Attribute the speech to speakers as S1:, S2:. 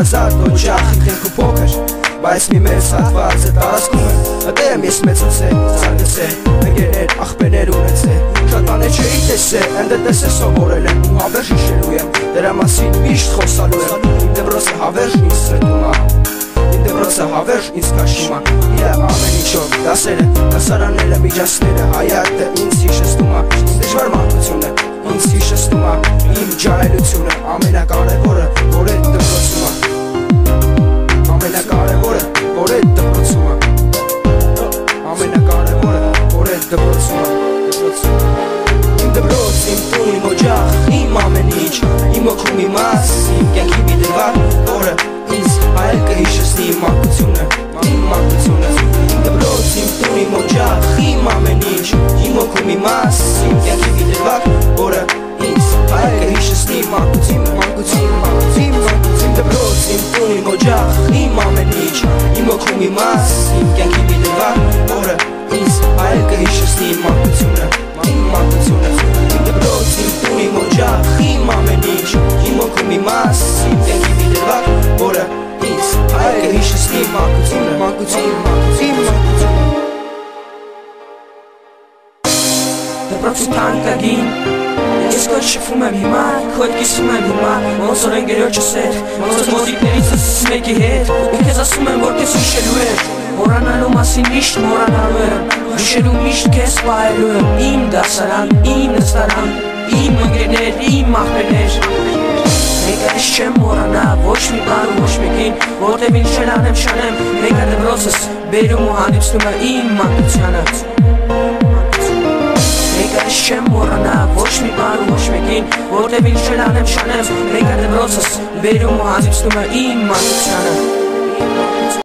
S1: ազատ օջախ ինքնենք ու փոքր Բայց մի մեծ հատված է տարածքում է Հտեմ ես մեծուց է, ծարգս է Ընկերներ, աղբերներ ունեցե Շատ բաներ չէի տեսել, ընդը տեսել սովորել եմ Ու հավերժ հիշելու եմ, դրա մասին միշտ խոսալու եմ Իմ դպրոցը հավերժ ինձ սրտում է Իմ դպրոցը հավերժ ինձ կաշում է Իրա ամեն ինչով, դասերը, դասարանները, միջանցքները Հայատը ինձ հիշեցնում է Իմ դժվար մանկությունը, ինձ հիշեցնում է Իմ ջահելությունը, ամենակարևորը, որ այդ դպրոցում է Ամենակարևորը, որ այդ դպրոցում է Ամենակարևորը, որ այդ դպրոցում է Իմ դպրոց, իմ տուն, իմ օջախ, իմ ամեն ինչ Իմ օգում իմ մաս, իմ կյանքի մի դրվար Որը ինձ այլ կհիշեցնի իմ մանկությունը Իմ դպրոց, իմ տուն, իմ օջախ, իմ ամեն ինչ Իմ օգում իմ մաս, իմ կյանքի մի դրվար Որը ինձ այլ կհիշեցնի իմ մանկությունը Իմ դպրոց, իմ տուն, իմ օջախ, իմ ամեն ինչ Իմ օգում իմ մաս, իմ կյանքի մի դրվար Որը ինձ այլ կհիշեցնի իմ մանկությունը Իմ դպրոց, իմ տուն, իմ օջախ, իմ ամեն ինչ Իմ օգում իմ մաս, իմ կյանքի մի դրվար Որը ինձ այլ կհիշեցնի իմ մանկությունը Դպրոցի թանկագին Ես քո շփվում եմ հիմա, քո հետ կիսում եմ հիմա Ոնց որ ընկերոջս հետ, ոնց որ մոտիկներիցս մեկի հետ Ու քեզ ասում եմ, որ քեզ հիշելու եմ Մոռանալու մասին միշտ մոռանալու եմ Հիշելու միշտ քեզ պահելու եմ Իմ դասարան, իմ նստարան Իմ ընկերներ, իմ աղբերներ Մեկ այլ չեմ մոռանա, ոչ մի բան ու ոչ մեկին Որտև ինչ չեն անեմ շանեմ Մեկ այլ դպրոցս բերում ու հանդիպցնում է իմ մանկությանը Մեկ այլ չեմ մոռանա, ոչ մի բան ու ոչ մեկին Որտև ինչ չեն անեմ շանեմ Մեկ այլ դպրոցս բերում ու հանդիպցնում է իմ մանկությանը